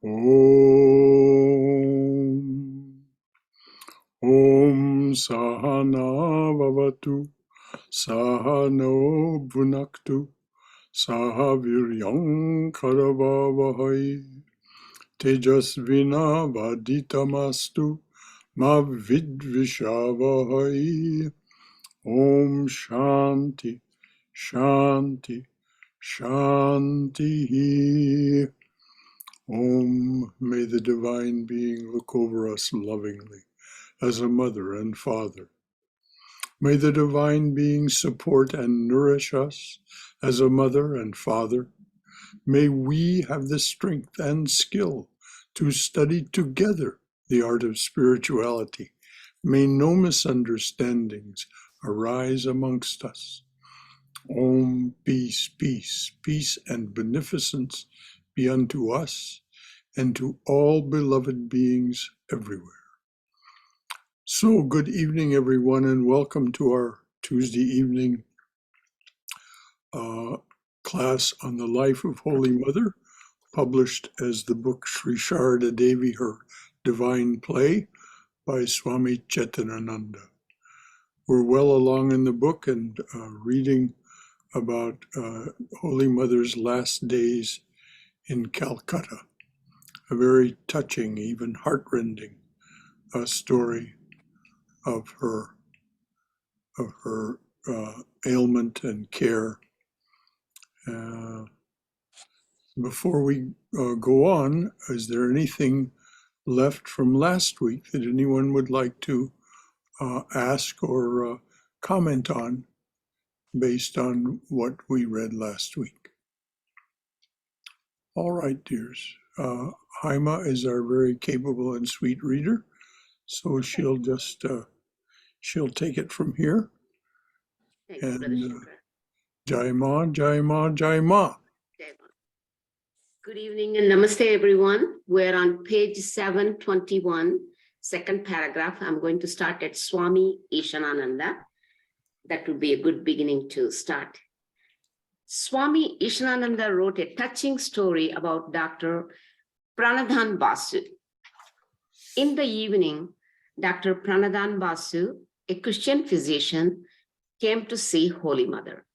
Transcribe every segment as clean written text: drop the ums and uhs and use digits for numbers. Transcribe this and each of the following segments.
Om. Om Sahana Vavatu Sahano Bhunaktu Sahaviryam Karavavahai Tejasvina Vaditamastu Ma Vidvishavahai. Om Shanti Shanti Shanti. Om, may the Divine Being look over us lovingly as a mother and father. May the Divine Being support and nourish us as a mother and father. May we have the strength and skill to study together the art of spirituality. May no misunderstandings arise amongst us. Om, peace, peace, peace and beneficence be unto us and to all beloved beings everywhere. So, good evening, everyone, and welcome to our Tuesday evening class on the life of Holy Mother, published as the book Sri Sarada Devi, Her Divine Play, by Swami Chetanananda. We're well along in the book and reading about Holy Mother's last days in Calcutta. A very touching, even heartrending story of her ailment and care. Before we go on, is there anything left from last week that anyone would like to ask or comment on based on what we read last week? All right, dears. Haima is our very capable and sweet reader, so she'll just she'll take it from here. And Jai Ma, Jai Ma, Jai Ma. Good evening and namaste, everyone. We're on page 721, second paragraph. I'm going to start at Swami Ishanananda. That would be a good beginning to start. Swami Ishanananda wrote a touching story about Dr. Pranadhan Basu. In the evening, Dr. Pranadhan Basu, a Christian physician, came to see Holy Mother.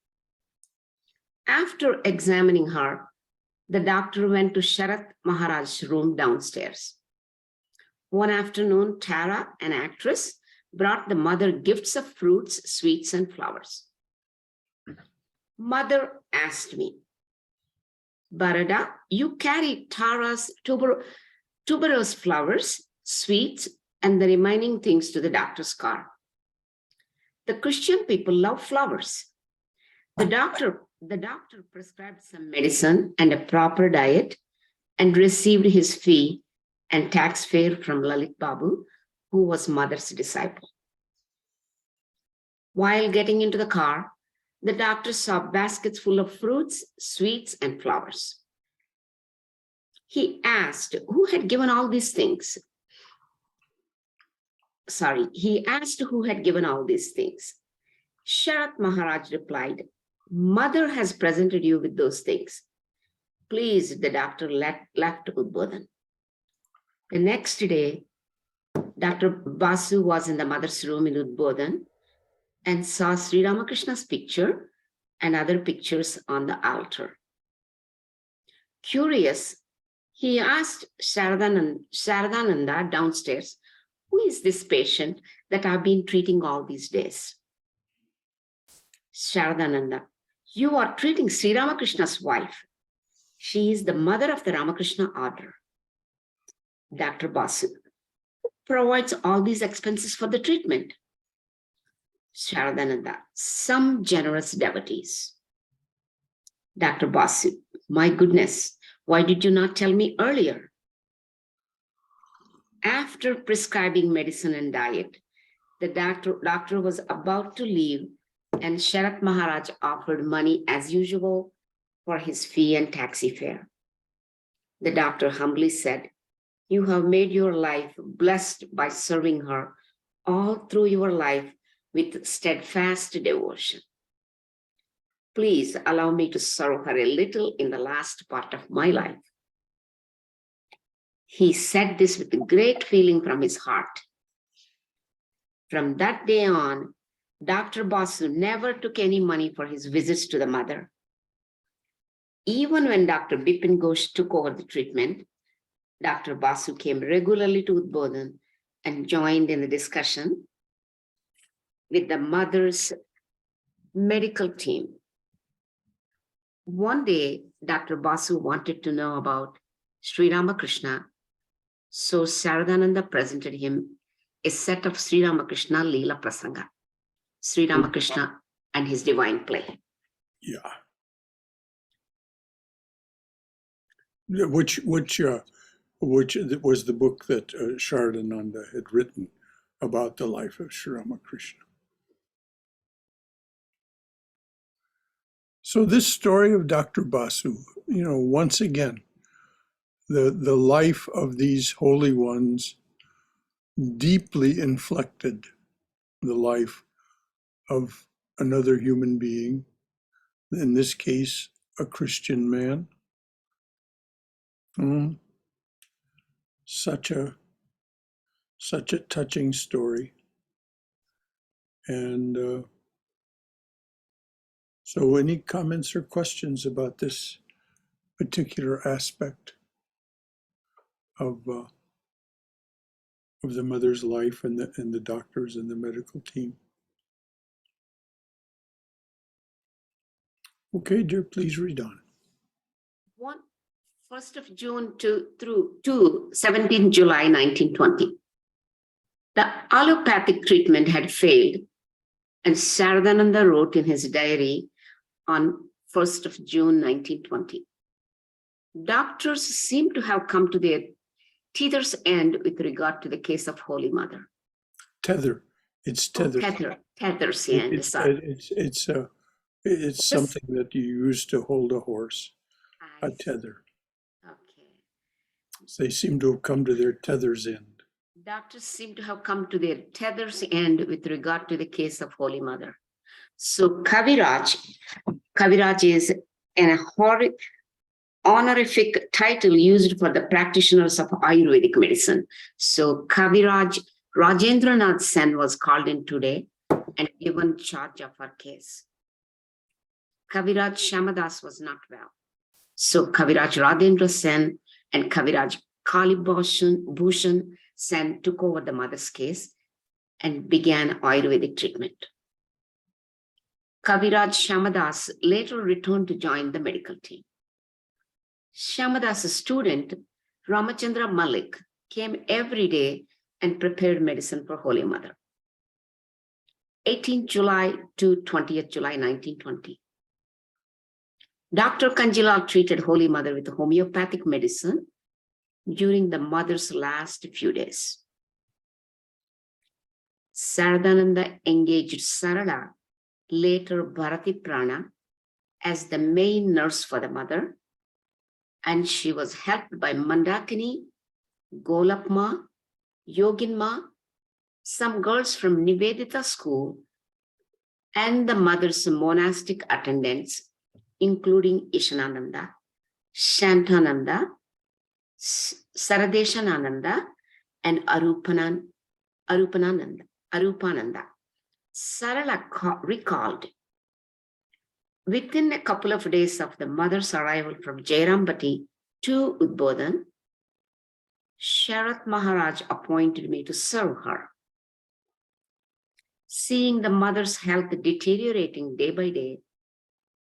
After examining her, the doctor went to Sharat Maharaj's room downstairs. One afternoon, Tara, an actress, brought the mother gifts of fruits, sweets, and flowers. Mother asked me, Barada, you carry Tara's tuberose flowers, sweets, and the remaining things to the doctor's car. The Christian people love flowers. The doctor prescribed some medicine and a proper diet and received his fee and tax fare from Lalit Babu, who was mother's disciple. While getting into the car, the doctor saw baskets full of fruits, sweets, and flowers. He asked who had given all these things. He asked who had given all these things. Sharat Maharaj replied, Mother has presented you with those things. Please, the doctor left Udbodhan. The next day, Dr. Basu was in the mother's room in Udbodhan and saw Sri Ramakrishna's picture and other pictures on the altar. Curious, he asked Sharadananda downstairs, who is this patient that I've been treating all these days? Sharadananda, you are treating Sri Ramakrishna's wife. She is the mother of the Ramakrishna order. Dr. Basu, who provides all these expenses for the treatment? Sharadananda, some generous devotees. Dr. Basu, my goodness, why did you not tell me earlier? After prescribing medicine and diet, the doctor was about to leave, and Sharat Maharaj offered money as usual for his fee and taxi fare. The doctor humbly said, you have made your life blessed by serving her all through your life with steadfast devotion. Please allow me to serve her a little in the last part of my life. He said this with great feeling from his heart. From that day on, Dr. Basu never took any money for his visits to the mother. Even when Dr. Bipin Ghosh took over the treatment, Dr. Basu came regularly to Udbodhan and joined in the discussion with the mother's medical team. One day, Dr. Basu wanted to know about Sri Ramakrishna, so Saradananda presented him a set of Sri Ramakrishna Leela Prasanga, Sri Ramakrishna and his divine play. Yeah. Which was the book that Saradananda had written about the life of Sri Ramakrishna. So this story of Dr. Basu, once again, the life of these holy ones deeply inflected the life of another human being, in this case, a Christian man. Such a touching story. And so any comments or questions about this particular aspect of the mother's life and the doctors and the medical team? Okay, dear, please read on. 1st of June to 17th July 1920. The allopathic treatment had failed, and Saradananda wrote in his diary on 1st of June 1920. Doctors seem to have come to their teether's end with regard to the case of Holy Mother. Tether. It's tether. Tether's end. It's something that you use to hold a horse. A tether. Okay. They seem to have come to their tether's end. Doctors seem to have come to their tether's end with regard to the case of Holy Mother. So Kaviraj is an honorific title used for the practitioners of Ayurvedic medicine. So Kaviraj Rajendranath Sen was called in today and given charge of our case. Kaviraj Shamadas was not well. So Kaviraj Rajendra Sen and Kaviraj Kalibhushan Sen took over the mother's case and began Ayurvedic treatment. Kaviraj Shamadas later returned to join the medical team. Shamadas' student, Ramachandra Malik, came every day and prepared medicine for Holy Mother. 18th July to 20th July 1920. Dr. Kanjilal treated Holy Mother with homeopathic medicine during the mother's last few days. Saradananda engaged Sarada, later Bharati Prana, as the main nurse for the mother, and she was helped by Mandakini, Golapma, Yoginma, some girls from Nivedita school, and the mother's monastic attendants, including Ishanananda, Shantananda, Saradeshanananda, and Arupananda. Sarala recalled, within a couple of days of the mother's arrival from Jairambati to Udbodhan, Sharath Maharaj appointed me to serve her. Seeing the mother's health deteriorating day by day,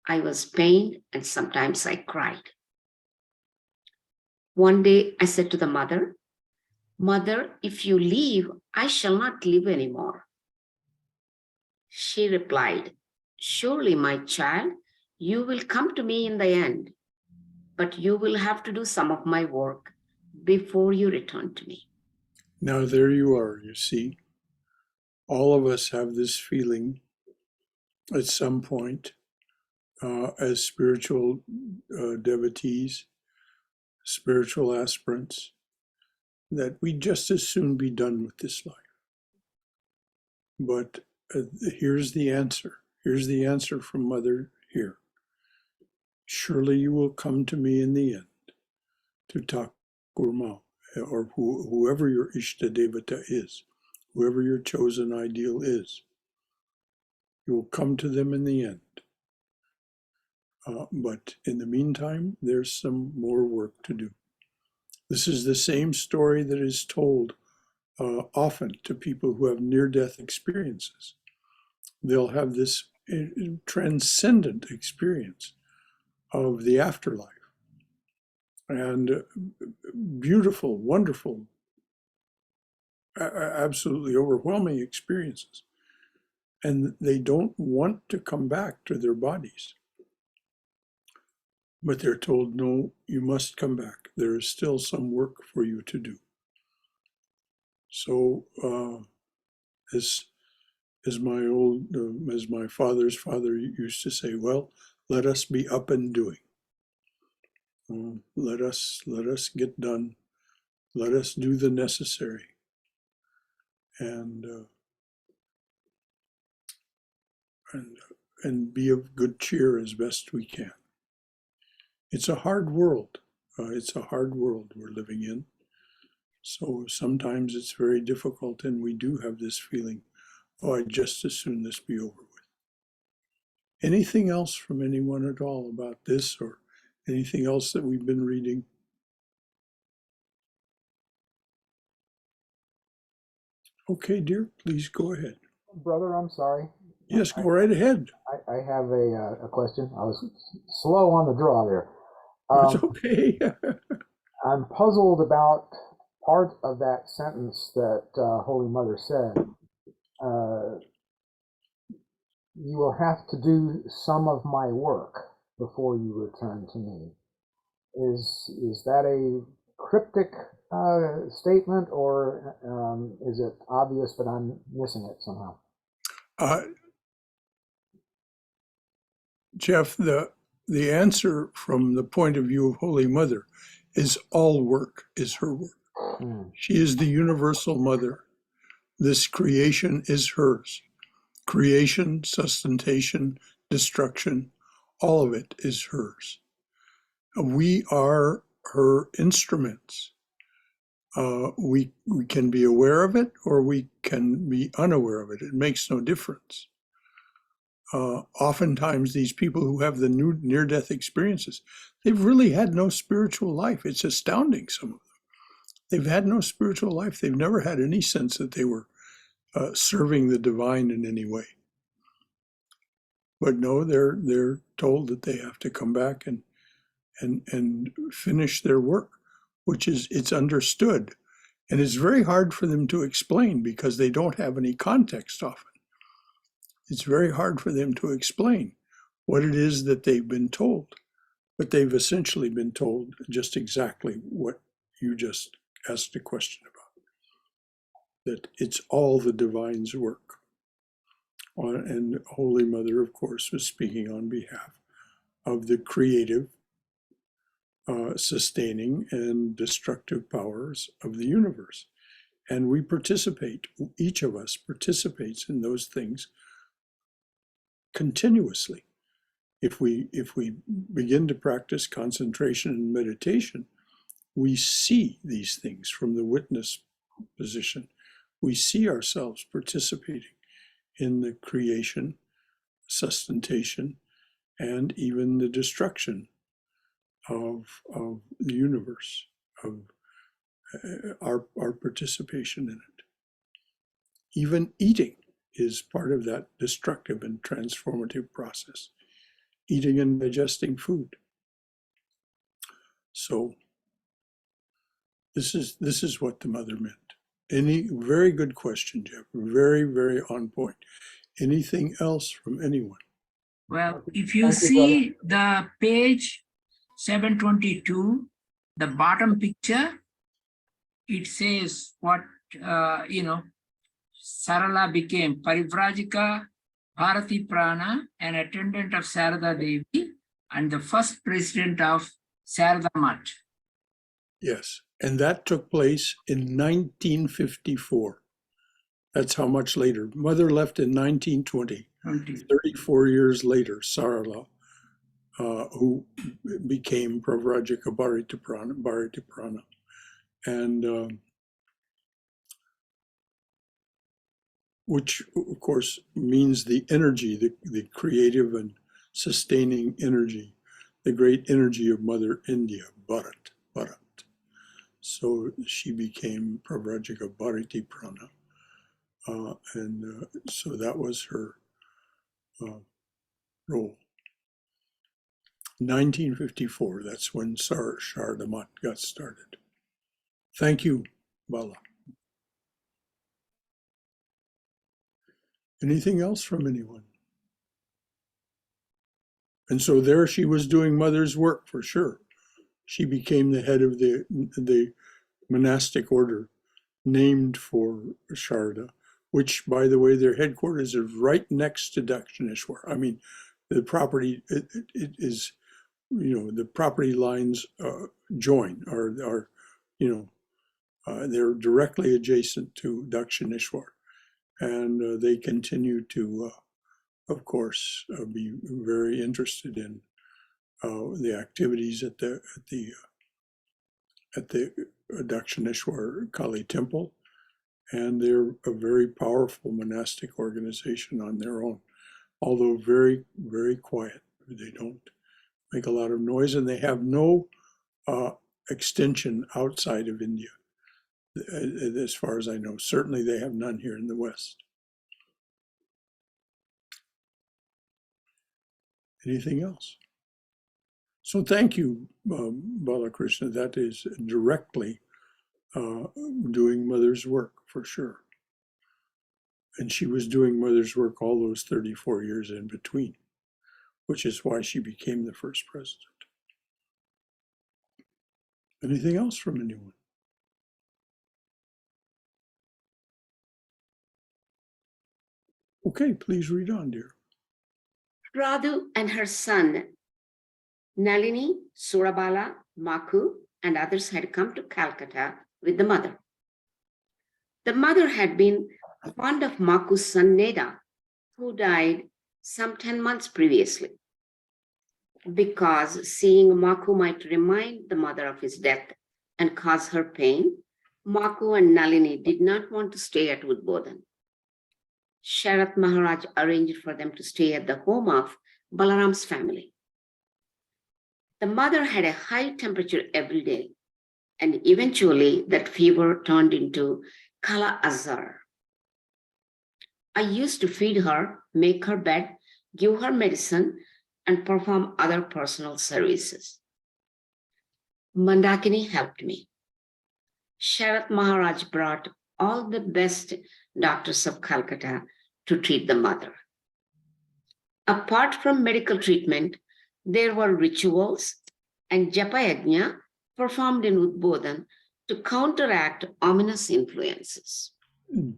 I was pained and sometimes I cried. One day I said to the mother, "Mother, if you leave, I shall not live anymore." She replied, "Surely, my child, you will come to me in the end, but you will have to do some of my work before you return to me." Now there you are, you see. All of us have this feeling at some point as spiritual devotees, spiritual aspirants, that we'd just as soon be done with this life. But here's the answer. Here's the answer from Mother here. Surely you will come to me in the end, to Thakur Mao, or whoever your Ishta Devata is, whoever your chosen ideal is. You will come to them in the end. But in the meantime, there's some more work to do. This is the same story that is told often to people who have near-death experiences. They'll have this transcendent experience of the afterlife and beautiful, wonderful, absolutely overwhelming experiences. And they don't want to come back to their bodies. But they're told, no, you must come back. There is still some work for you to do. So, as my father's father used to say, well, let us be up and doing. Let us get done. Let us do the necessary, and be of good cheer as best we can. It's a hard world. It's a hard world we're living in. So sometimes it's very difficult, and we do have this feeling, oh, I'd just as soon this be over with. Anything else from anyone at all about this, or anything else that we've been reading? Okay, dear, please go ahead. Brother, I'm sorry. Yes, go right ahead. I have a question. I was slow on the draw there. It's okay. I'm puzzled about part of that sentence that Holy Mother said. You will have to do some of my work before you return to me. Is that a cryptic statement, or is it obvious but I'm missing it somehow? Jeff, the answer from the point of view of Holy Mother is all work is her work. She is the universal mother. This creation is hers. Creation, sustentation, destruction, all of it is hers. We are her instruments. We can be aware of it, or we can be unaware of it. It makes no difference. Oftentimes these people who have the near-death experiences, they've really had no spiritual life. It's astounding, some of them. They've had no spiritual life. They've never had any sense that they were serving the divine in any way. But no, they're told that they have to come back and finish their work, which is, it's understood. And it's very hard for them to explain because they don't have any context often. It's very hard for them to explain what it is that they've been told. But they've essentially been told just exactly what you just asked a question about. That it's all the divine's work. And Holy Mother, of course, was speaking on behalf of the creative, sustaining, and destructive powers of the universe. And we participate, each of us participates in those things continuously. If we begin to practice concentration and meditation, we see these things from the witness position. We see ourselves participating in the creation, sustentation, and even the destruction of the universe, of our participation in it. Even eating is part of that destructive and transformative process. Eating and digesting food. So this is what the mother meant. Any very good question, Jeff. Very, very on point. Anything else from anyone? Well, if you see the page 722, the bottom picture, it says what, Sarala became Parivrajika, Bharati Prana, an attendant of Sarada Devi, and the first president of Sarada Mat. Yes, and that took place in 1954. That's how much later. Mother left in 1920. 34 years later, Sarala, who became Pravrajika Bharati Prana, and which of course means the energy, the creative and sustaining energy, the great energy of Mother India, Bharat. So she became Pravrajika Bharati Prana. And so that was her role. 1954, that's when Sarada Mat got started. Thank you, Bala. Anything else from anyone? And so there she was doing mother's work for sure. She became the head of the monastic order named for Sharda, which, by the way, their headquarters is right next to Dakshineshwar. I mean, the property it is, the property lines join, are they're directly adjacent to Dakshineshwar, and they continue to, of course, be very interested in the activities at the Dakshineshwar Kali temple, and they're a very powerful monastic organization on their own, although very, very quiet. They don't make a lot of noise, and they have no extension outside of India, as far as I know. Certainly they have none here in the West. Anything else? So thank you, Balakrishna. That is directly doing mother's work for sure. And she was doing mother's work all those 34 years in between, which is why she became the first president. Anything else from anyone? Okay, please read on, dear. Radhu and her son, Nalini, Surabala, Maku, and others had come to Calcutta with the mother. The mother had been fond of Maku's son Neda, who died some 10 months previously. Because seeing Maku might remind the mother of his death and cause her pain, Maku and Nalini did not want to stay at Udbodhan. Sharat Maharaj arranged for them to stay at the home of Balaram's family. The mother had a high temperature every day, and eventually that fever turned into Kala Azar. I used to feed her, make her bed, give her medicine, and perform other personal services. Mandakini helped me. Sharat Maharaj brought all the best doctors of Calcutta to treat the mother. Apart from medical treatment, there were rituals and Japa-yajna performed in Udbodhan to counteract ominous influences.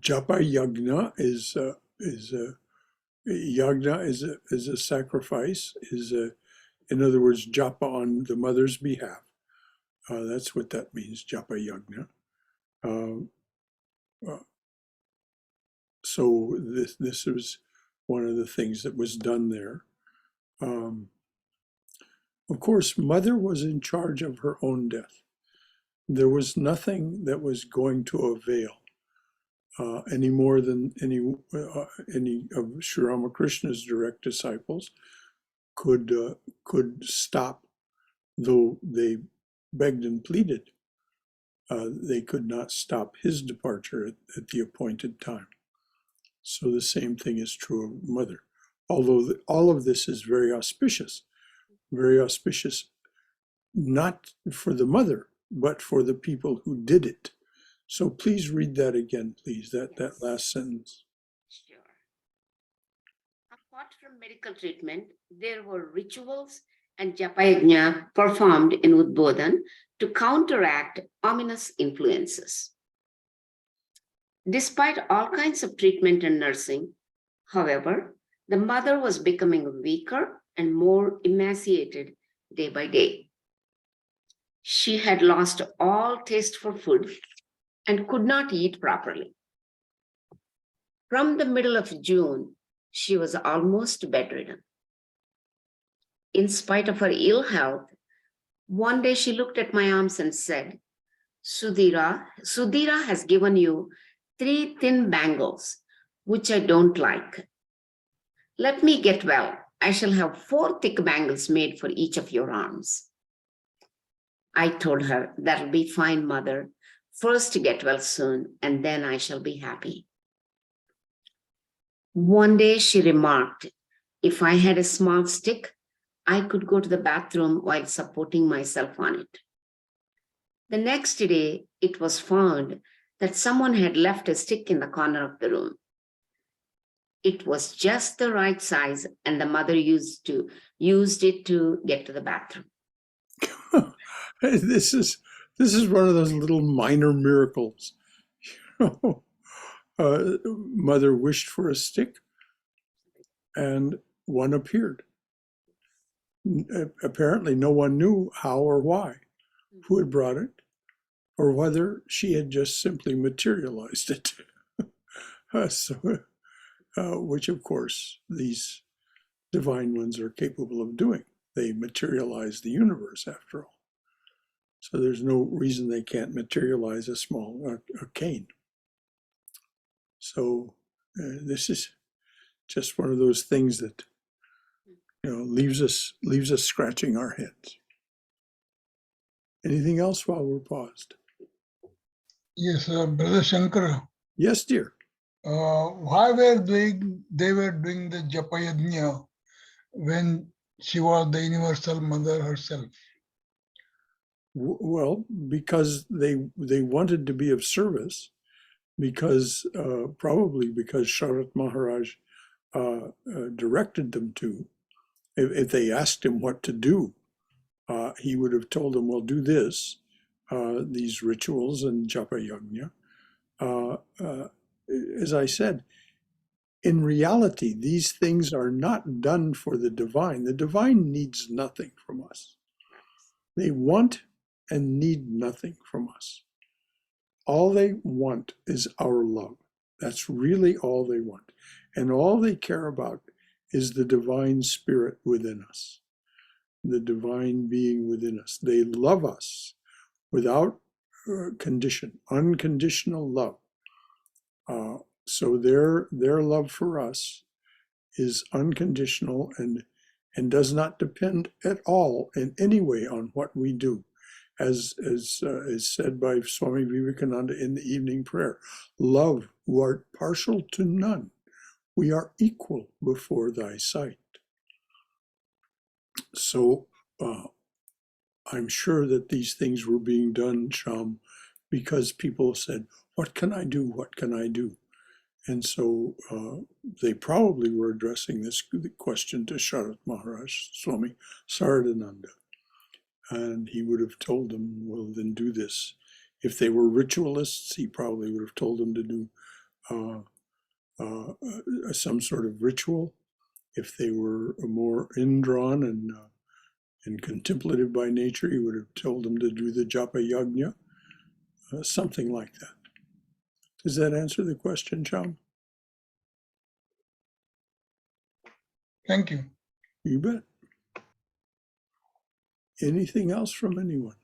Japa-yajna is a sacrifice, in other words, japa on the mother's behalf. That's what that means, Japa-yajna. So this was one of the things that was done there. Of course, mother was in charge of her own death. There was nothing that was going to avail any more than any of Sri Ramakrishna's direct disciples could stop, though they begged and pleaded. They could not stop his departure at the appointed time. So the same thing is true of mother. Although all of this is very auspicious, not for the mother, but for the people who did it. So please read that again, please, that last sentence. Sure. Apart from medical treatment, there were rituals and Japa-yajna performed in Udbodhan to counteract ominous influences. Despite all kinds of treatment and nursing, however, the mother was becoming weaker and more emaciated day by day. She had lost all taste for food and could not eat properly. From the middle of June, she was almost bedridden. In spite of her ill health, one day she looked at my arms and said, Sudhira has given you 3 thin bangles, which I don't like. Let me get well. I shall have 4 thick bangles made for each of your arms. I told her, that'll be fine, mother. First get well soon, and then I shall be happy. One day she remarked, if I had a small stick, I could go to the bathroom while supporting myself on it. The next day, it was found that someone had left a stick in the corner of the room. It was just the right size, and the mother used it to get to the bathroom. This is one of those little minor miracles. Mother wished for a stick, and one appeared. Apparently, no one knew how or why, who had brought it, or whether she had just simply materialized it. Which, of course, these divine ones are capable of doing. They materialize the universe, after all. So there's no reason they can't materialize a small a cane. So this is just one of those things that leaves us scratching our heads. Anything else while we're paused? Yes, Brother Shankara. Yes, dear. Why were they were doing the Japa Yajna when she was the universal mother herself? Well, because they wanted to be of service, because probably because Sharat Maharaj directed them to. If they asked him what to do, he would have told them, well, do this, these rituals and Japa Yajna. As I said, in reality, these things are not done for the divine. The divine needs nothing from us. They want and need nothing from us. All they want is our love. That's really all they want. And all they care about is the divine spirit within us, the divine being within us. They love us without condition, unconditional love. So their love for us is unconditional and does not depend at all in any way on what we do. As is said by Swami Vivekananda in the evening prayer, love, who art partial to none, we are equal before thy sight. So I'm sure that these things were being done, Sham, because people said, what can I do? What can I do? And so they probably were addressing this question to Sharat Maharaj, Swami Saradananda. And he would have told them, well, then do this. If they were ritualists, he probably would have told them to do some sort of ritual. If they were more indrawn and contemplative by nature, he would have told them to do the Japa Yajna, something like that. Does that answer the question, Cham? Thank you. You bet. Anything else from anyone?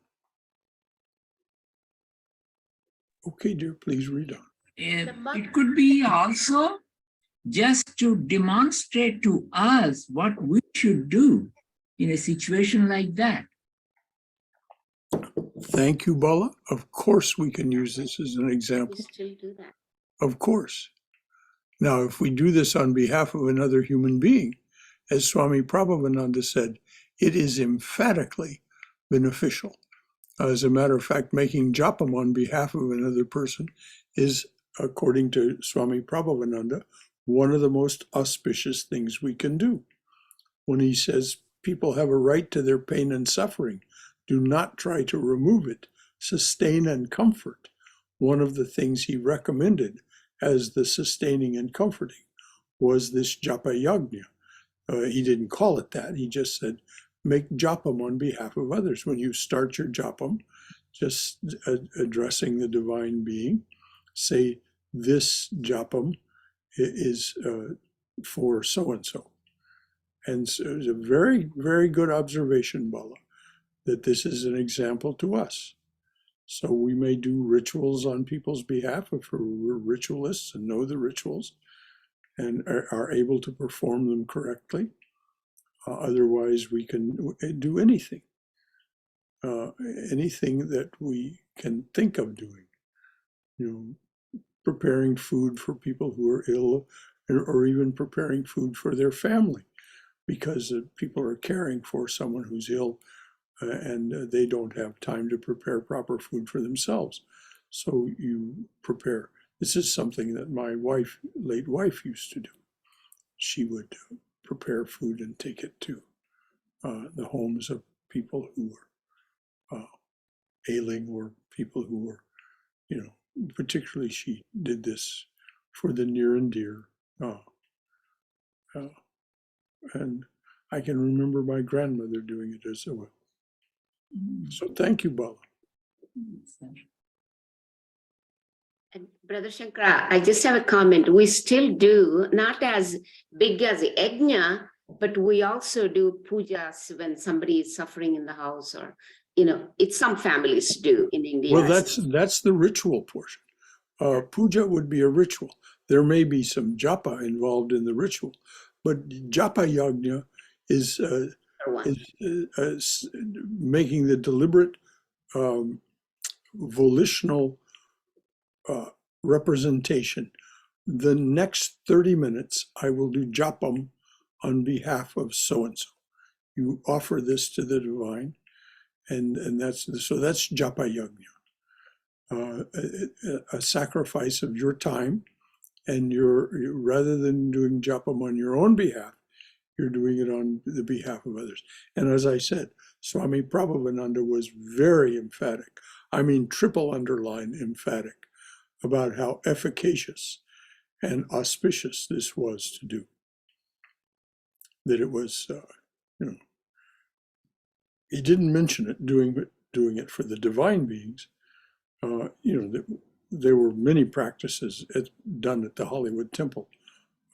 Okay, dear, please read on. It could be also just to demonstrate to us what we should do in a situation like that. Thank you, Bala. Of course we can use this as an example. We still do that. Of course. Now, if we do this on behalf of another human being, as Swami Prabhavananda said, it is emphatically beneficial. As a matter of fact, making japam on behalf of another person is, according to Swami Prabhavananda, one of the most auspicious things we can do. When he says people have a right to their pain and suffering, do not try to remove it, sustain and comfort. One of the things he recommended as the sustaining and comforting was this japa yajna. He didn't call it that. He just said, make japam on behalf of others. When you start your japam, just addressing the divine being, say, this japam is for so-and-so. And so it's a very, very good observation, Bala, that this is an example to us. So we may do rituals on people's behalf if we're ritualists and know the rituals and are able to perform them correctly. Otherwise, we can do anything, anything that we can think of doing. Preparing food for people who are ill, or even preparing food for their family, because people are caring for someone who's ill and they don't have time to prepare proper food for themselves. So you prepare. This is something that my late wife used to do. She would prepare food and take it to the homes of people who were ailing or people who were, particularly she did this for the near and dear. And I can remember my grandmother doing it as well. So thank you, Bala. And Brother Shankara, I just have a comment. We still do, not as big as the yajna, but we also do pujas when somebody is suffering in the house, or, it's some families do in India. Well, that's the ritual portion. Puja would be a ritual. There may be some japa involved in the ritual, but japa yajna is making the deliberate, volitional representation. The next 30 minutes, I will do japam on behalf of so-and-so. You offer this to the divine, and that's japa yajna. A sacrifice of your time, and rather than doing japam on your own behalf, you're doing it on the behalf of others. And as I said, Swami Prabhavananda was very emphatic, I mean triple underline emphatic, about how efficacious and auspicious this was to do. That it was, he didn't mention it, doing it for the divine beings. There were many practices done at the Hollywood Temple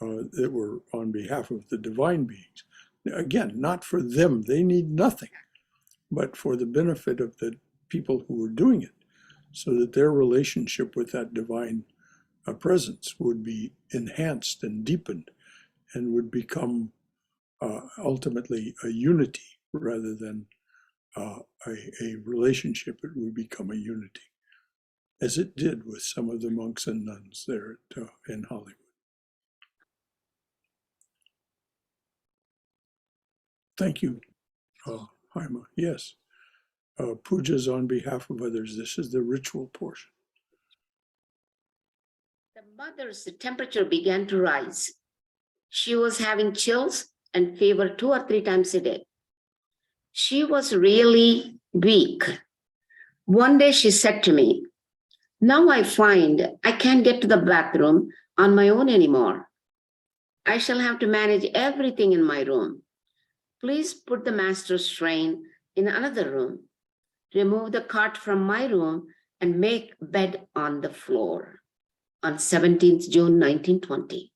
that were on behalf of the divine beings. Again, not for them, they need nothing, but for the benefit of the people who were doing it, so that their relationship with that divine presence would be enhanced and deepened and would become ultimately a unity rather than a relationship. It would become a unity, as it did with some of the monks and nuns there in Hollywood. Thank you, Haima. Yes, pujas on behalf of others. This is the ritual portion. The mother's temperature began to rise. She was having chills and fever 2 or 3 times a day. She was really weak. One day she said to me, "Now I find I can't get to the bathroom on my own anymore. I shall have to manage everything in my room. Please put the master's shrine in another room. Remove the cot from my room and make bed on the floor." On 17th June 1920,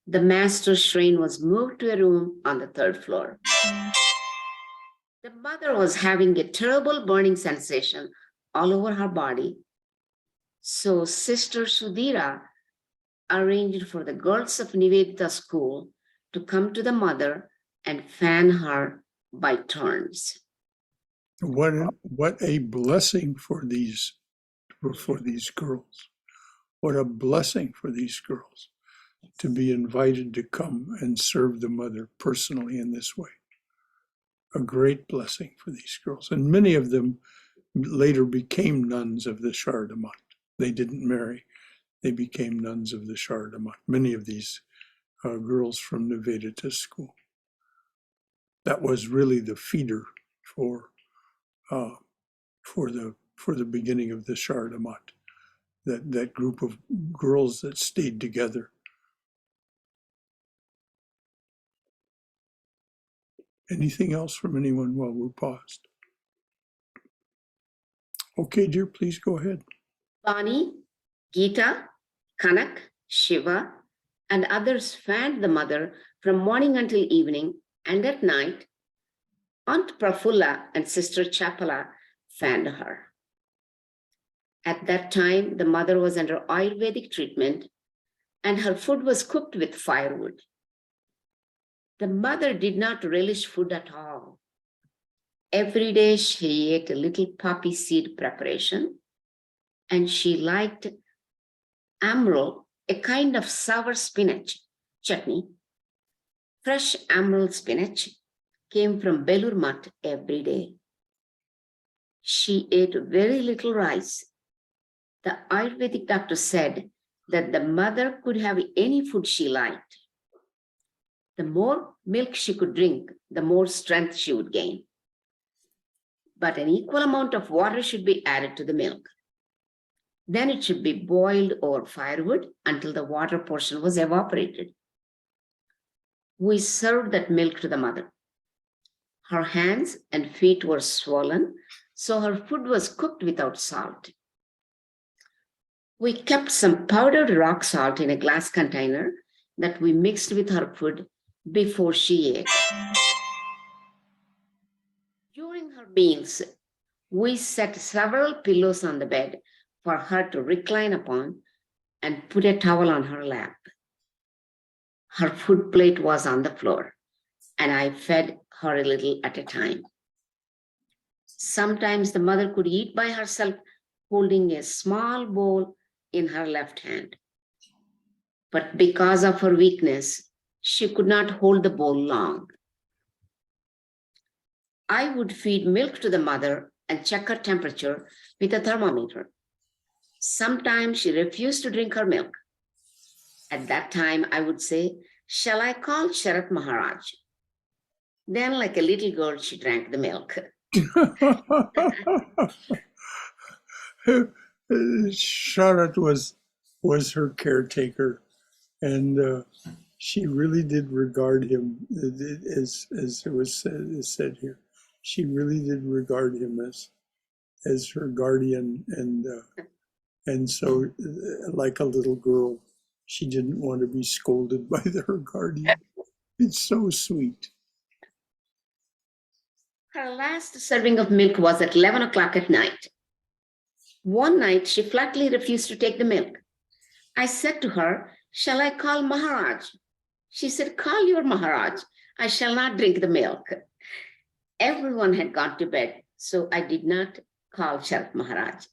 the master's shrine was moved to a room on the 3rd floor. The mother was having a terrible burning sensation all over her body. So Sister Sudhira arranged for the girls of Nivedita school to come to the mother and fan her by turns. What a blessing for these girls. What a blessing for these girls to be invited to come and serve the mother personally in this way. A great blessing for these girls. And many of them later became nuns of the Sharada Math. They didn't marry. They became nuns of the Sharada Math. Many of these girls from Nivedita school. That was really the feeder for the beginning of the Sharada Math. That group of girls that stayed together. Anything else from anyone while we're paused? Okay, dear, please go ahead. Bani, Gita, Kanak, Shiva, and others fanned the mother from morning until evening, and at night, Aunt Prafulla and Sister Chapala fanned her. At that time, the mother was under Ayurvedic treatment and her food was cooked with firewood. The mother did not relish food at all. Every day she ate a little poppy seed preparation, and she liked amrol, a kind of sour spinach chutney. Fresh amrol spinach came from Belur Math every day. She ate very little rice. The Ayurvedic doctor said that the mother could have any food she liked. The more milk she could drink, the more strength she would gain. But an equal amount of water should be added to the milk. Then it should be boiled over firewood until the water portion was evaporated. We served that milk to the mother. Her hands and feet were swollen, so her food was cooked without salt. We kept some powdered rock salt in a glass container that we mixed with her food before she ate. During her meals, we set several pillows on the bed for her to recline upon and put a towel on her lap. Her food plate was on the floor, and I fed her a little at a time. Sometimes the mother could eat by herself, holding a small bowl in her left hand. But because of her weakness, she could not hold the bowl long. I would feed milk to the mother and check her temperature with a thermometer. Sometimes she refused to drink her milk. At that time, I would say, "Shall I call Sharat Maharaj?" Then, like a little girl, she drank the milk. Sharat was her caretaker, and she really did regard him, as it was said here. She really did regard him as her guardian, and so, like a little girl, she didn't want to be scolded by her guardian. It's so sweet. Her last serving of milk was at 11 o'clock at night. One night, she flatly refused to take the milk. I said to her, "Shall I call Maharaj?" She said, "Call your Maharaj. I shall not drink the milk." Everyone had gone to bed, so I did not call Sharat Maharaj.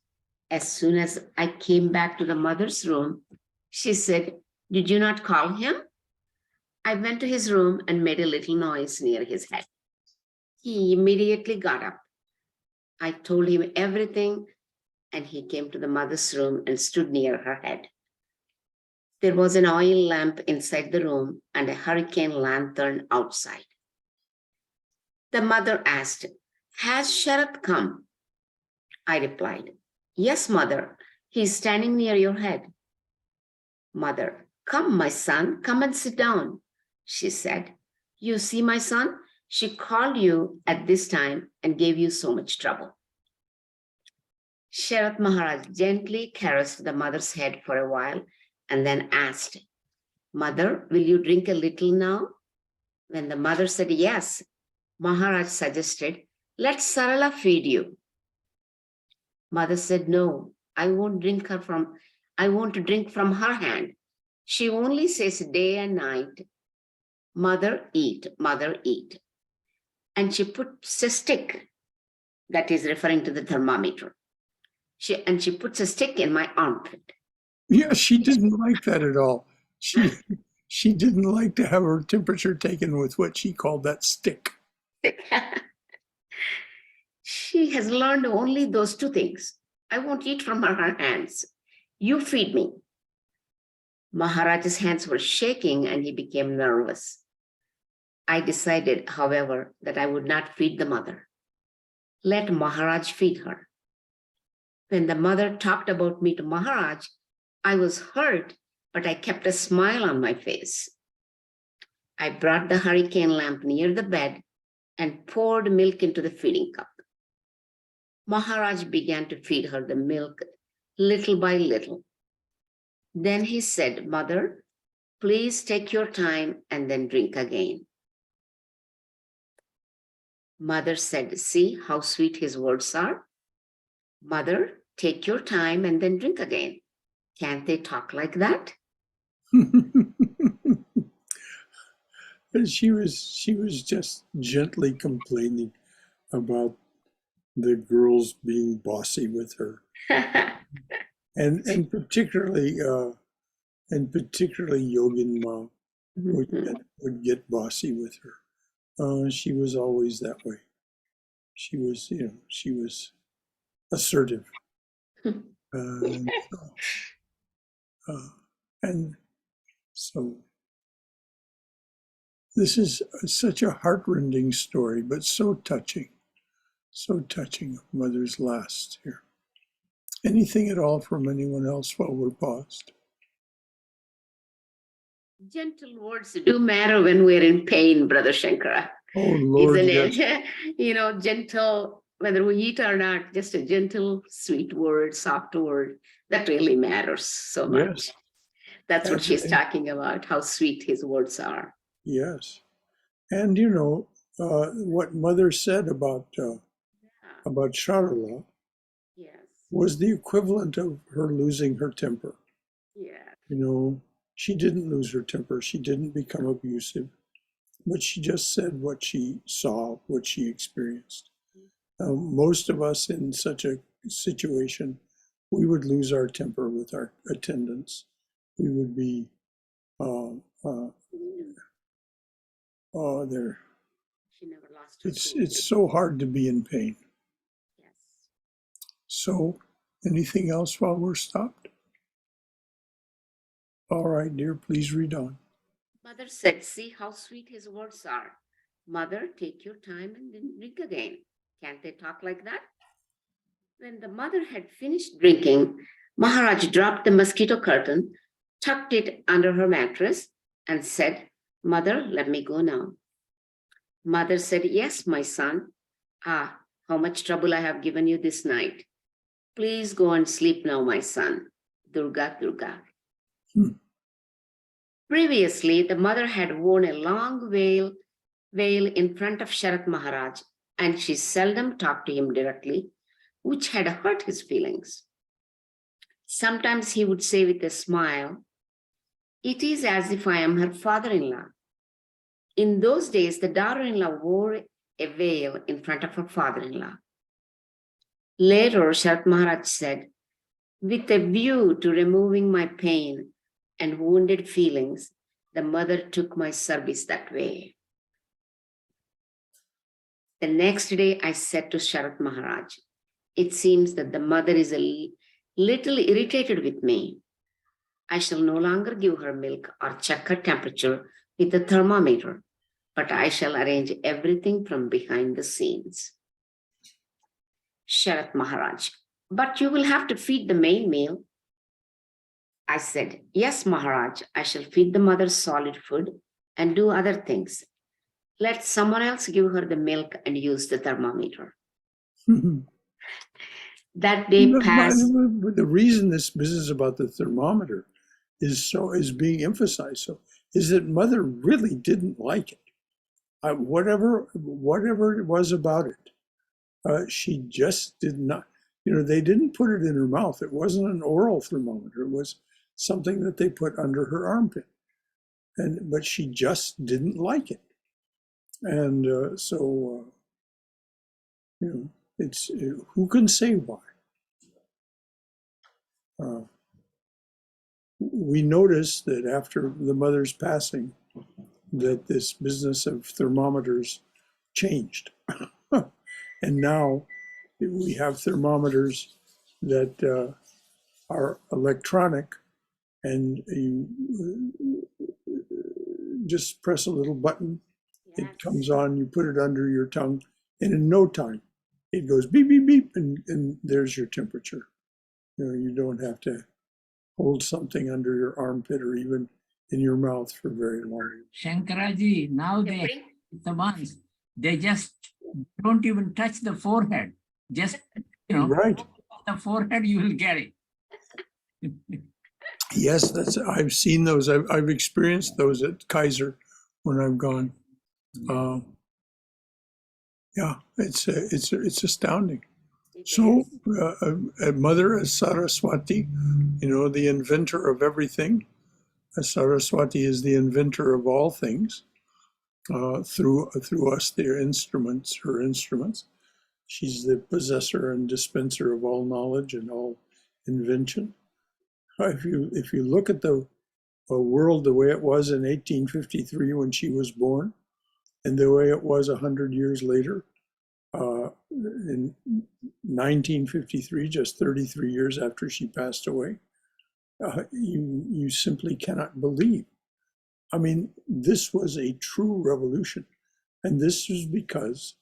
As soon as I came back to the mother's room, she said, "Did you not call him?" I went to his room and made a little noise near his head. He immediately got up. I told him everything, and he came to the mother's room and stood near her head. There was an oil lamp inside the room and a hurricane lantern outside. The mother asked, "Has Sharat come?" I replied, "Yes, mother. He is standing near your head." Mother, "Come, my son, come and sit down." She said, "You see, my son, she called you at this time and gave you so much trouble." Sharat Maharaj gently caressed the mother's head for a while and then asked, "Mother, will you drink a little now?" When the mother said yes, Maharaj suggested, "Let Sarala feed you." Mother said, "No, I won't drink from her hand. She only says day and night, 'Mother, eat, mother, eat.'" And she puts a stick, that is referring to the thermometer. She puts a stick in my armpit. Yeah, she didn't like that at all. She didn't like to have her temperature taken with what she called that stick. She has learned only those two things. I won't eat from her hands. You feed me. Maharaj's hands were shaking and he became nervous. I decided, however, that I would not feed the mother. Let Maharaj feed her. When the mother talked about me to Maharaj, I was hurt, but I kept a smile on my face. I brought the hurricane lamp near the bed and poured milk into the feeding cup. Maharaj began to feed her the milk little by little. Then he said, "Mother, please take your time and then drink again." Mother said, "See how sweet his words are? Mother, take your time and then drink again. Can't they talk like that? She was just gently complaining about the girls being bossy with her, and particularly Yogin Ma would get bossy with her. She was always that way. She was, she was assertive. And and so this is such a heartrending story, but so touching of Mother's last here. Anything at all from anyone else while we're paused? Gentle words do matter when we're in pain, Brother Shankara. Oh, Lord, Isn't yes. it? Gentle, whether we eat or not, just a gentle, sweet word, soft word, that really matters so much. Yes. That's what she's talking about, how sweet his words are. Yes. And what Mother said about Sharala Yes. was the equivalent of her losing her temper. Yeah. She didn't lose her temper. She didn't become abusive, but she just said what she saw, what she experienced. Most of us in such a situation, we would lose our temper with our attendants. We would be, there. She never lost her cool. It's so hard to be in pain. Yes. So, anything else while we're stopped? All right, dear, please read on. Mother said, see how sweet his words are. Mother, take your time and then drink again. Can't they talk like that? When the mother had finished drinking, Maharaj dropped the mosquito curtain, tucked it under her mattress, and said, Mother, let me go now. Mother said, yes, my son. Ah, how much trouble I have given you this night. Please go and sleep now, my son. Durga, Durga. Previously, the mother had worn a long veil in front of Sharat Maharaj, and she seldom talked to him directly, which had hurt his feelings. Sometimes he would say with a smile, it is as if I am her father-in-law. In those days, the daughter-in-law wore a veil in front of her father-in-law. Later, Sharat Maharaj said, with a view to removing my pain and wounded feelings, the mother took my service that way. The next day, I said to Sharat Maharaj, it seems that the mother is a little irritated with me. I shall no longer give her milk or check her temperature with a thermometer, but I shall arrange everything from behind the scenes. Sharat Maharaj, but you will have to feed the main meal. I said, yes, Maharaj, I shall feed the mother solid food and do other things. Let someone else give her the milk and use the thermometer. That day passed. The reason this business about the thermometer is being emphasized is that Mother really didn't like it. Whatever it was about it, she just did not. They didn't put it in her mouth. It wasn't an oral thermometer. It was something that they put under her armpit, but she just didn't like it, and it's who can say why. We noticed that after the mother's passing, that this business of thermometers changed. And now we have thermometers that are electronic, and you just press a little button, Yes. it comes on, you put it under your tongue, and in no time, it goes beep, beep, beep, and there's your temperature. You don't have to hold something under your armpit or even in your mouth for very long. Shankaraji, now the ones, they just don't even touch the forehead. Just, Right. the forehead, you will get it. Yes, I've seen those. I've experienced those at Kaiser when I've gone. Yeah, it's astounding. So, Mother is Saraswati, the inventor of everything. Saraswati is the inventor of all things. Through us, their instruments, her instruments. She's the possessor and dispenser of all knowledge and all invention. If you look at the world the way it was in 1853 when she was born, and the way it was 100 years later, in 1953, just 33 years after she passed away, you simply cannot believe. I mean, this was a true revolution, and this was because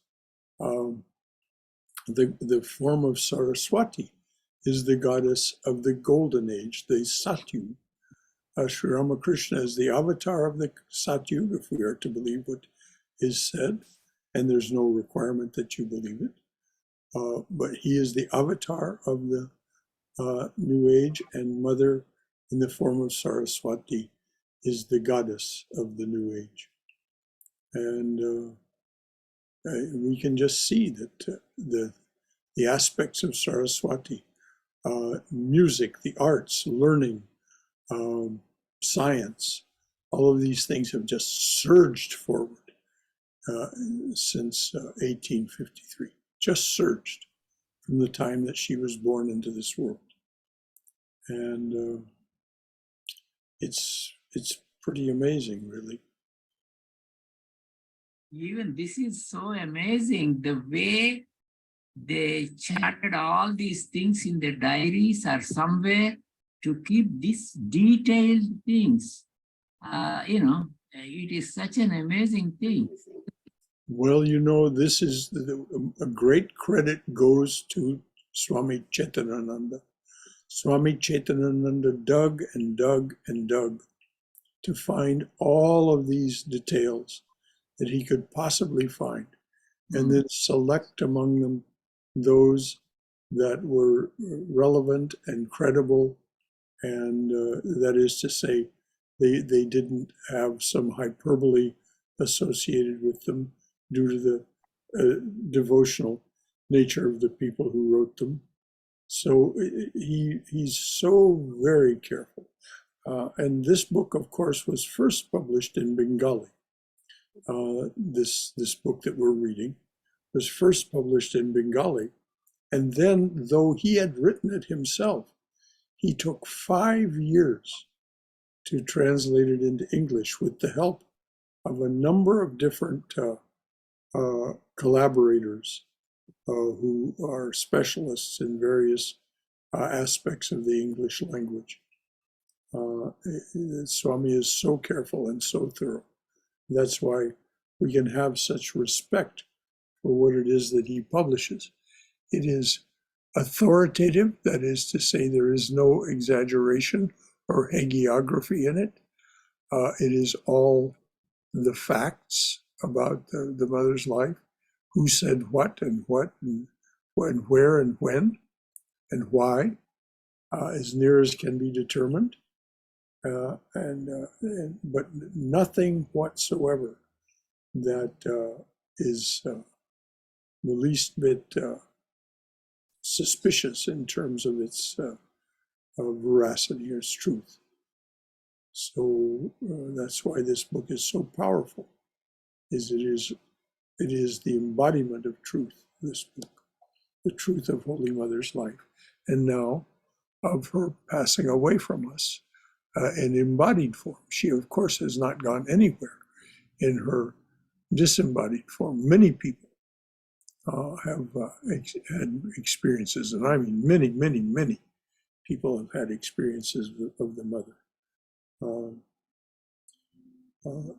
the form of Saraswati is the goddess of the golden age, the Satyug. Sri Ramakrishna is the avatar of the Satyug, if we are to believe what is said, and there's no requirement that you believe it. But he is the avatar of the New Age, and Mother in the form of Saraswati is the goddess of the New Age. And we can just see that the aspects of Saraswati, music, the arts, learning, science, all of these things have just surged forward since 1853, just surged from the time that she was born into this world. And it's pretty amazing, really. Even this is so amazing, the way they charted all these things in their diaries or somewhere to keep these detailed things. It is such an amazing thing. Well, this is a great credit goes to Swami Chaitananda. Swami Chaitananda dug and dug and dug to find all of these details that he could possibly find, and then select among them those that were relevant and credible, and that is to say, they didn't have some hyperbole associated with them due to the devotional nature of the people who wrote them. So he's so very careful. And this book, of course, was first published in Bengali. This book that we're reading was first published in Bengali. And then, though he had written it himself, he took 5 years to translate it into English with the help of a number of different collaborators who are specialists in various aspects of the English language. Swami is so careful and so thorough. That's why we can have such respect for what it is that he publishes. It is authoritative, that is to say, there is no exaggeration or hagiography in it. It is all the facts about the mother's life, who said what and where and when and why, as near as can be determined. But nothing whatsoever that is the least bit suspicious in terms of its veracity or its truth. So that's why this book is so powerful. It is the embodiment of truth. This book, the truth of Holy Mother's life, and now of her passing away from us. In embodied form. She, of course, has not gone anywhere in her disembodied form. Many people have had experiences, and I mean many, many, many people have had experiences of the mother.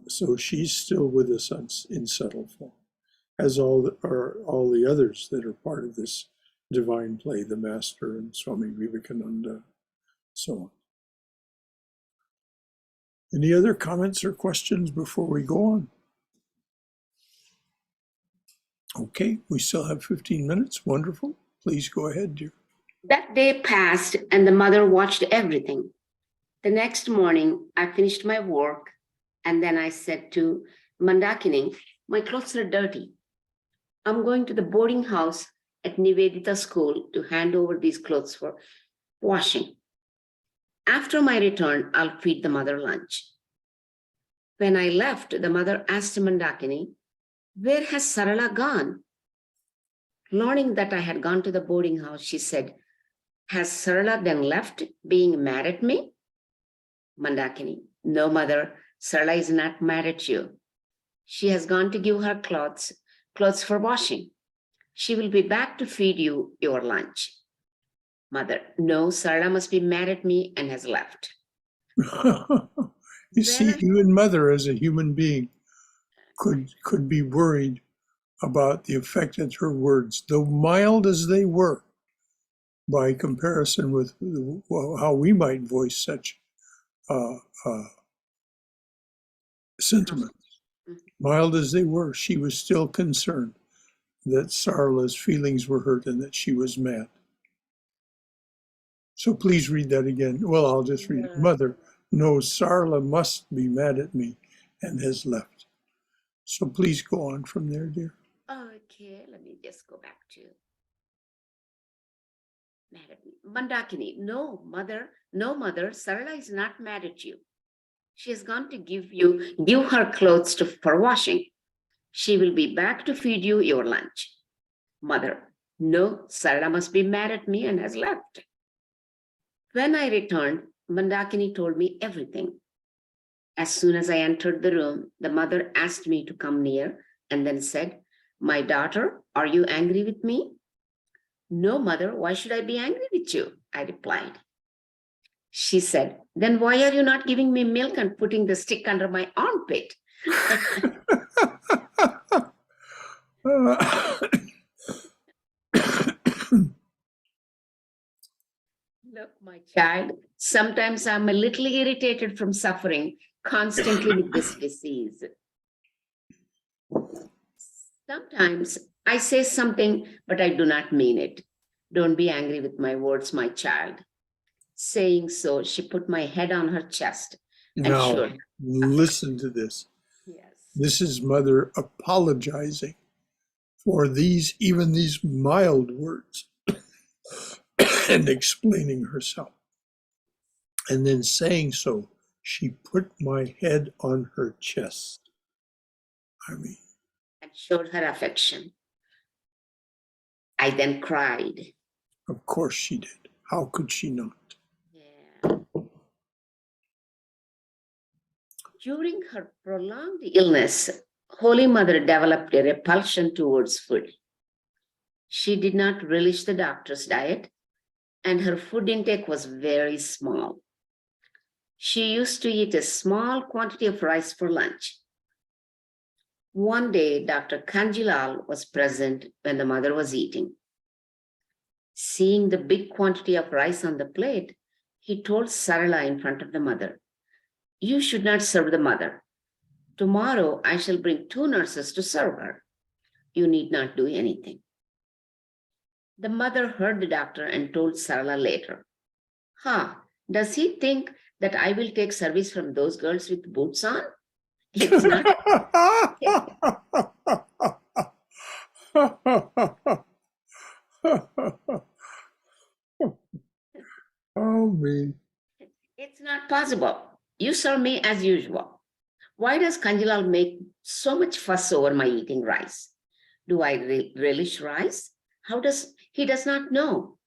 So she's still with us in subtle form, as all the others that are part of this divine play, the Master and Swami Vivekananda, so on. Any other comments or questions before we go on? Okay, we still have 15 minutes. Wonderful. Please go ahead, dear. That day passed and the mother watched everything. The next morning, I finished my work and then I said to Mandakini, my clothes are dirty. I'm going to the boarding house at Nivedita school to hand over these clothes for washing. After my return, I'll feed the mother lunch. When I left, the mother asked Mandakini, where has Sarala gone? Learning that I had gone to the boarding house, she said, has Sarala then left being mad at me? Mandakini, no, mother, Sarala is not mad at you. She has gone to give her clothes for washing. She will be back to feed you your lunch. Mother, no, Sarala must be mad at me and has left. You see, even mother as a human being could be worried about the effect that her words, though mild as they were, by comparison with how we might voice such sentiments. Mild as they were, she was still concerned that Sarla's feelings were hurt and that she was mad. So please read that again. Well, I'll just read it. Mother knows Sarla must be mad at me and has left. So please go on from there, dear. Okay, let me just go back to mad at me. Mandakini, no, mother, Sarala is not mad at you. She has gone to give her clothes for washing. She will be back to feed you your lunch. Mother, no, Sarala must be mad at me and has left. When I returned, Mandakini told me everything. As soon as I entered the room, the mother asked me to come near and then said, my daughter, are you angry with me? No, mother, why should I be angry with you? I replied. She said, then why are you not giving me milk and putting the stick under my armpit? Look, my child, sometimes I'm a little irritated from suffering constantly with this disease. Sometimes I say something, but I do not mean it. Don't be angry with my words, my child. Saying so, she put my head on her chest. Now, listen to this. Yes. This is mother apologizing for even these mild words and explaining herself. And then saying so, she put my head on her chest. And showed her affection. I then cried. Of course she did. How could she not? Yeah. During her prolonged illness, Holy Mother developed a repulsion towards food. She did not relish the doctor's diet, and her food intake was very small. She used to eat a small quantity of rice for lunch. One day, Dr. Kanjilal was present when the mother was eating. Seeing the big quantity of rice on the plate, he told Sarala in front of the mother, you should not serve the mother. Tomorrow, I shall bring 2 nurses to serve her. You need not do anything. The mother heard the doctor and told Sarala later, does he think that I will take service from those girls with boots on? It's not. Oh, me. It's not possible. You serve me as usual. Why does Kanjilal make so much fuss over my eating rice? Do I relish rice? He does not know.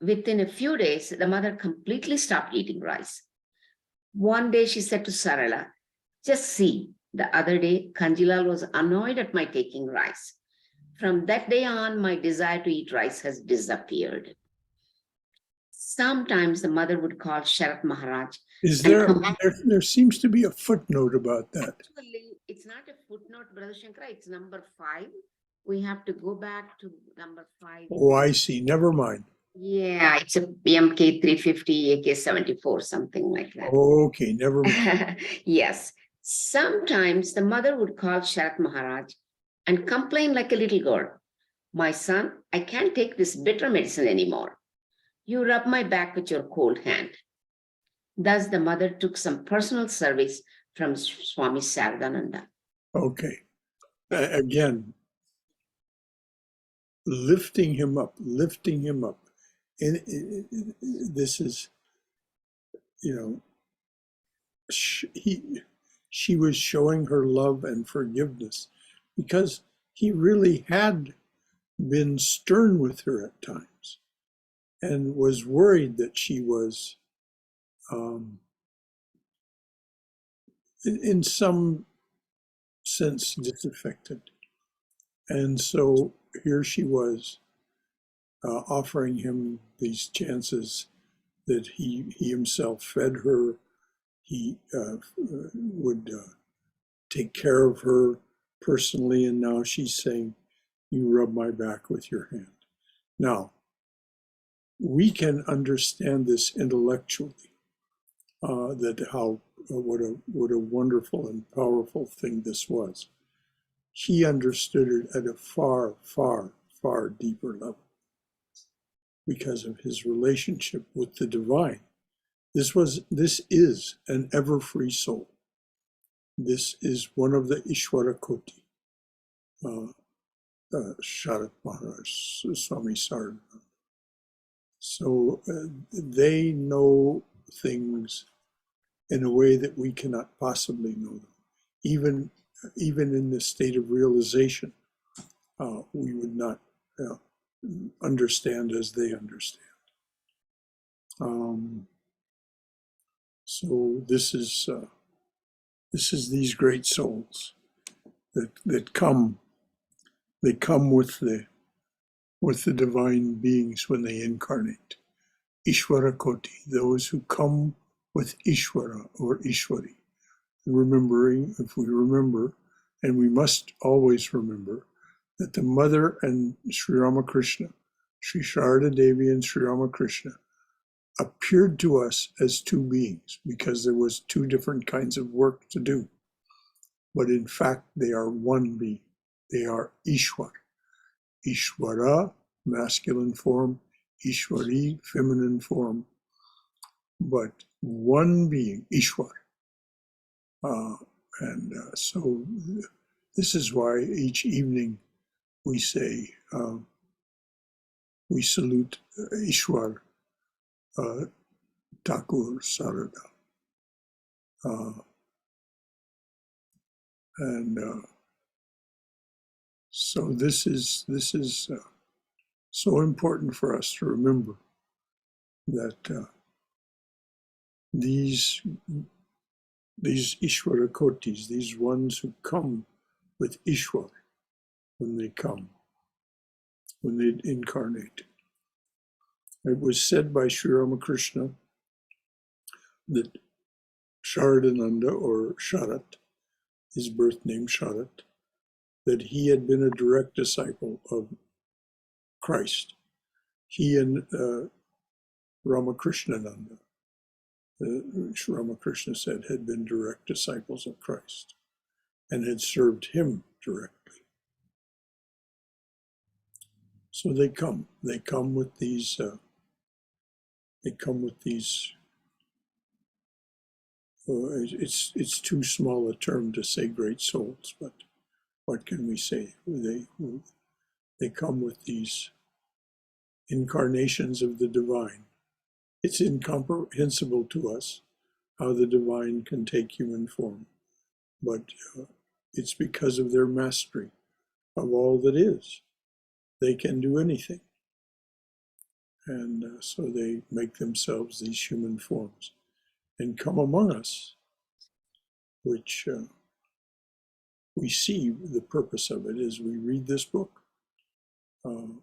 Within a few days, the mother completely stopped eating rice. One day she said to Sarala, just see, the other day, Kanjilal was annoyed at my taking rice. From that day on, my desire to eat rice has disappeared. Sometimes the mother would call Sharat Maharaj. There seems to be a footnote about that. Actually, it's not a footnote, Brother Shankara, it's number 5. We have to go back to number 5. Oh, I see. Never mind. Yeah, it's a BMK 350, AK 74, something like that. Okay, never mind. Yes. Sometimes the mother would call Sharat Maharaj and complain like a little girl. My son, I can't take this bitter medicine anymore. You rub my back with your cold hand. Thus, the mother took some personal service from Swami Saradananda. Okay. Again, lifting him up, lifting him up. And this is, you know, she was showing her love and forgiveness because he really had been stern with her at times and was worried that she was, in some sense, disaffected. And so here she was, offering him these chances that he himself fed her. He would take care of her personally, and now she's saying, "You rub my back with your hand." Now, we can understand this intellectually, that what a wonderful and powerful thing this was. He understood it at a far, far, far deeper level because of his relationship with the divine. This is an ever-free soul. This is one of the Ishvara Koti, Sharat Maharaj, Swami Sarada. So they know things in a way that we cannot possibly know them. Even in the state of realization, we would not understand as they understand. So this is these great souls that come. They come with the divine beings when they incarnate. Ishvara Koti, those who come with Ishvara or Ishwari. Remembering, if we remember, and we must always remember, that the mother and Sri Ramakrishna, Sri Sarada Devi and Sri Ramakrishna, appeared to us as two beings because there was two different kinds of work to do. But in fact, they are one being. They are Ishwar. Ishvara, masculine form, Ishwari, feminine form, but one being, Ishwar. So this is why each evening we say, we salute Ishwar Thakur Sarada. So this is so important for us to remember that these Ishvara Kotis, these ones who come with Ishwar when they incarnate. It was said by Sri Ramakrishna that Sharadananda, or Sharat, his birth name Sharat, that he had been a direct disciple of Christ. He and Ramakrishnananda, Sri Ramakrishna said, had been direct disciples of Christ and had served him directly. So they come with these, it's too small a term to say great souls, but what can we say? They come with these incarnations of the divine. It's incomprehensible to us how the divine can take human form, but it's because of their mastery of all that is. They can do anything. And so they make themselves these human forms and come among us, which we see the purpose of it as we read this book.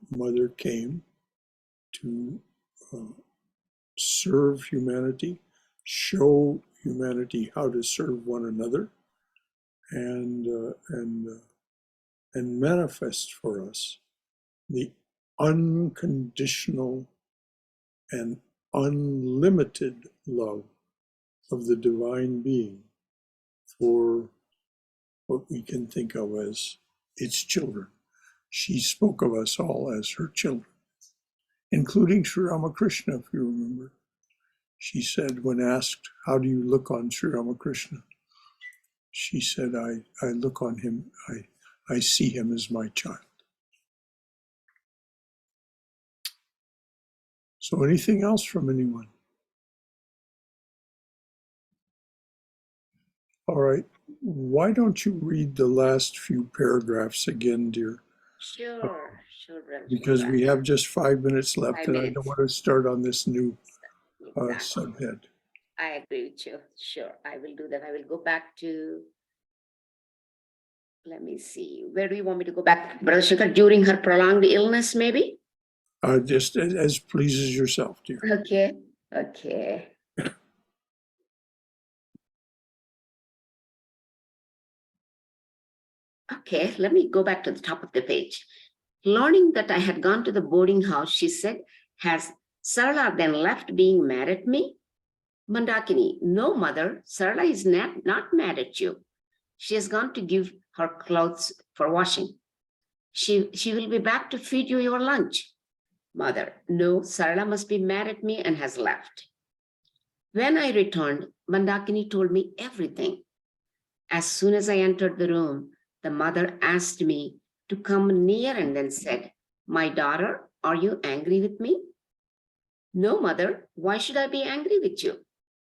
Mother came to serve humanity, show humanity how to serve one another, and manifest for us the unconditional and unlimited love of the divine being for what we can think of as its children. She spoke of us all as her children, including Sri Ramakrishna, if you remember. She said, when asked, how do you look on Sri Ramakrishna? She said, I look on him, I see him as my child. So anything else from anyone? All right. Why don't you read the last few paragraphs again, dear? Sure, sure, Brother Because Shankara. we have just 5 minutes left, 5 and I minutes. don't want to start on this new Exactly. subhead. I agree with you. Sure, I will do that. I will go back to, let me see, where do you want me to go back, Brother Shankar? During her prolonged illness, maybe? Just as pleases yourself, dear. Okay, okay. Okay, let me go back to the top of the page. Learning that I had gone to the boarding house, she said, has Sarala then left being mad at me? Mandakini, no, mother, Sarala is not mad at you. She has gone to give her clothes for washing. She will be back to feed you your lunch. Mother, no, Sarala must be mad at me and has left. When I returned, Mandakini told me everything. As soon as I entered the room, the mother asked me to come near and then said, my daughter, are you angry with me? No, mother, why should I be angry with you?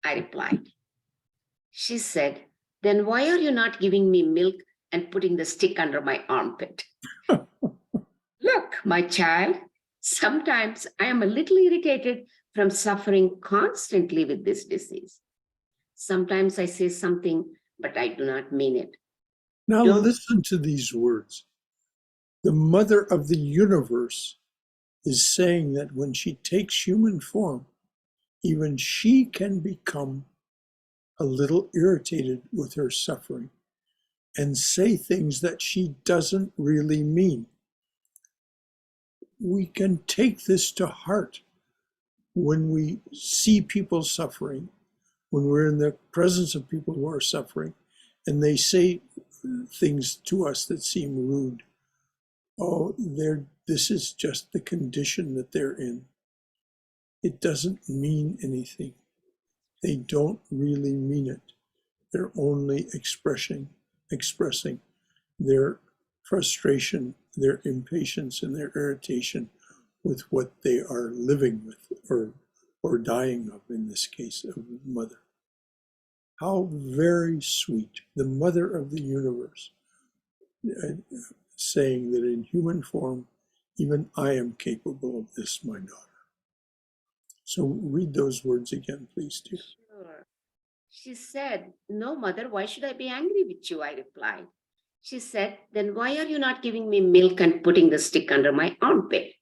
I replied. She said, then why are you not giving me milk and putting the stick under my armpit? Look, my child, sometimes I am a little irritated from suffering constantly with this disease. Sometimes I say something, but I do not mean it. Now Don't listen to these words. The mother of the universe is saying that when she takes human form, even she can become a little irritated with her suffering and say things that she doesn't really mean. We can take this to heart when we see people suffering, when we're in the presence of people who are suffering, and they say things to us that seem rude. Oh, this is just the condition that they're in. It doesn't mean anything. They don't really mean it. They're only expressing their frustration, their impatience, and their irritation with what they are living with or dying of, in this case, of mother. How very sweet, the mother of the universe, saying that in human form, even I am capable of this, my daughter. So read those words again, please, dear. Sure. She said, no, mother, why should I be angry with you? I replied. She said, then why are you not giving me milk and putting the stick under my armpit?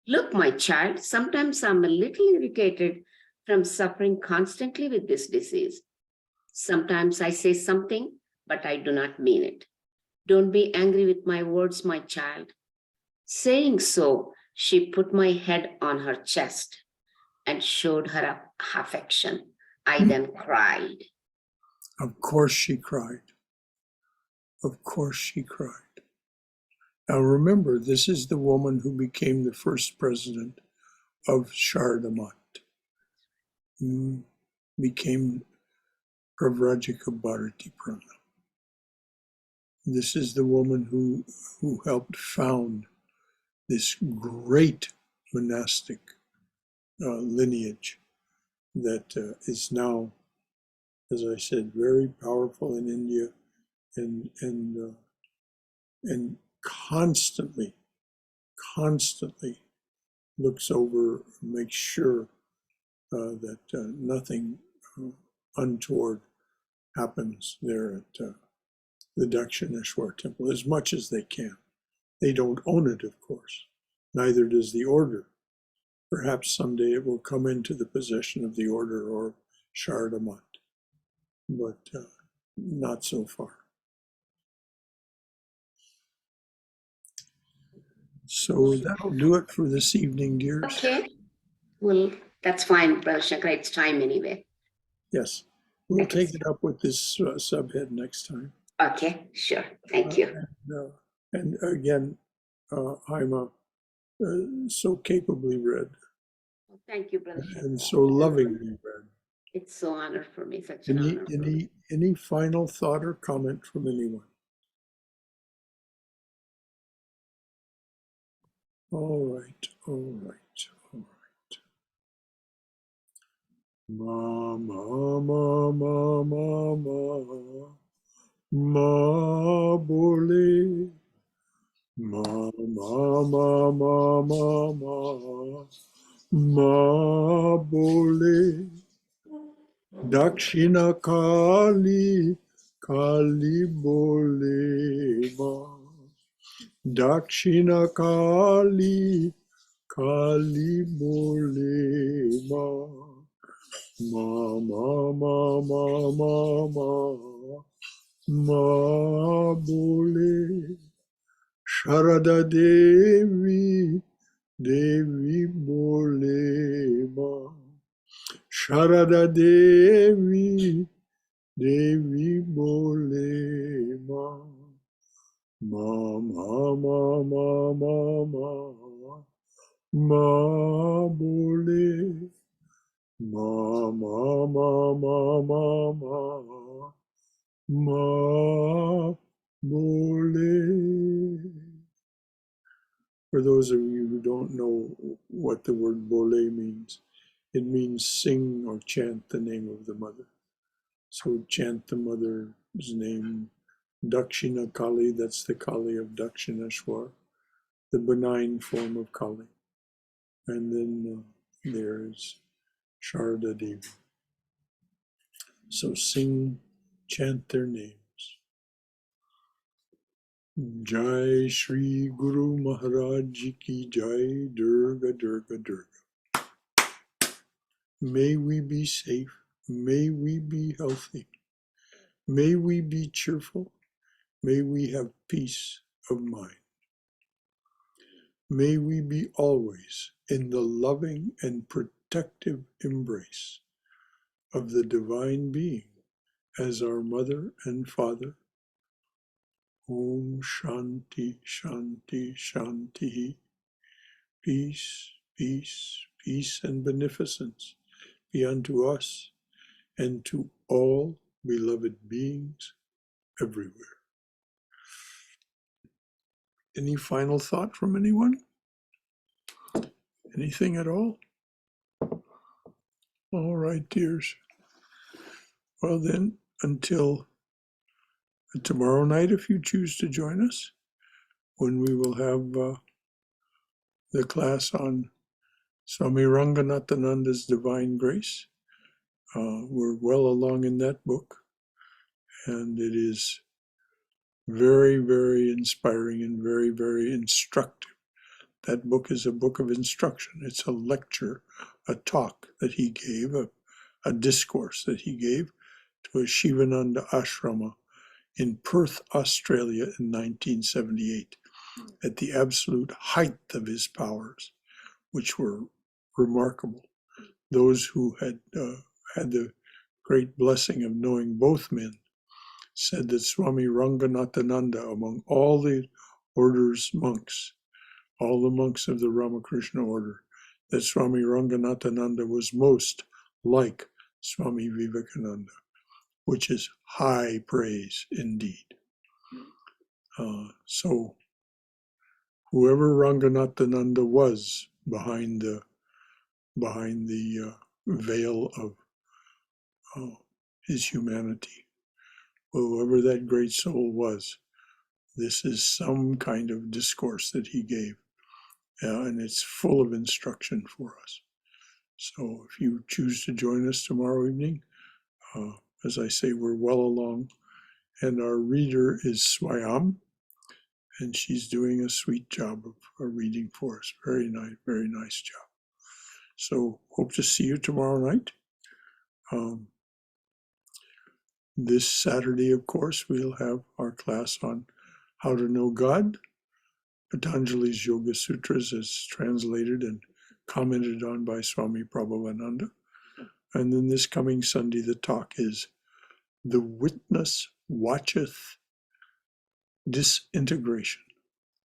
Look, my child, sometimes I'm a little irritated from suffering constantly with this disease. Sometimes I say something, but I do not mean it. Don't be angry with my words, my child. Saying so, she put my head on her chest and showed her affection. I then cried. Of course she cried. Of course she cried. Now remember, this is the woman who became the first president of Sharada Math, became Pravrajika Bharati Prana. This is the woman who helped found this great monastic lineage that is now, as I said, very powerful in India and constantly looks over, makes sure that nothing untoward happens there at the Dakshineshwar temple as much as they can. They don't own it, of course. Neither does the order. Perhaps someday it will come into the possession of the order or Sharada Math, but not so far. So that'll do it for this evening, dears. Okay. Well, that's fine, Brother Shankar. It's time anyway. Yes, we'll take it up with this subhead next time. Okay, sure. Thank you. And again, Haima, so capably read Thank you, Brother Shankar. and so lovingly read. It's so honor for me, such an honor. For me. Any final thought or comment from anyone? All right. Ma ma ma ma ma ma ma bole. Ma ma ma ma ma ma ma bole. Dakshina Kali Kali bole ma. Dakshina Kali Kali bole ma. Ma ma ma ma ma ma ma bole. Sharada Devi Devi bole ma. Sharada Devi Devi bole ma. Ma ma ma ma ma ma ma bole. Ma ma ma ma ma ma ma bole. For those of you who don't know what the word bole means, it means sing or chant the name of the mother. So chant the mother's name, Dakshina Kali, that's the Kali of Dakshineshwar, the benign form of Kali. And then there's Sharada Devi. So sing, chant their names. Jai Shri Guru Maharaj Ji Ki Jai, Durga Durga Durga. May we be safe, may we be healthy, may we be cheerful, may we have peace of mind. May we be always in the loving and protective embrace of the Divine Being as our Mother and Father. Om Shanti, Shanti, Shanti. Peace, peace, peace and beneficence be unto us and to all beloved beings everywhere. Any final thought from anyone? Anything at all? All right, dears. Well then, until tomorrow night, if you choose to join us, when we will have the class on Swami Ranganathananda's Divine Grace. We're well along in that book, and it is very, very inspiring and very, very instructive. That book is a book of instruction. It's a lecture, a talk that he gave, a discourse that he gave to a Shivananda ashrama in Perth, Australia in 1978, at the absolute height of his powers, which were remarkable. Those who had had the great blessing of knowing both men said that Swami Ranganathananda, among all the order's monks, all the monks of the Ramakrishna order, that Swami Ranganathananda was most like Swami Vivekananda, which is high praise indeed. So whoever Ranganathananda was behind the veil of his humanity, whoever that great soul was, this is some kind of discourse that he gave, and it's full of instruction for us. So if you choose to join us tomorrow evening, as I say, we're well along, and our reader is Swayam, and she's doing a sweet job of reading for us. Very nice job. So hope to see you tomorrow night. This Saturday, of course, we'll have our class on how to know God. Patanjali's Yoga Sutras is translated and commented on by Swami Prabhavananda. And then this coming Sunday, the talk is The Witness Watcheth Disintegration.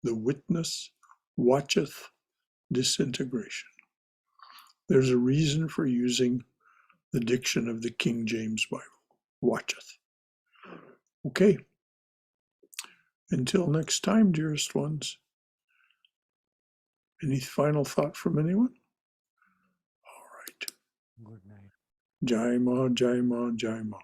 The Witness Watcheth Disintegration. There's a reason for using the diction of the King James Bible. Watcheth. Okay. Until next time, dearest ones. Any final thought from anyone? All right. Good night. Jai Ma, Jai Ma, Jai Ma.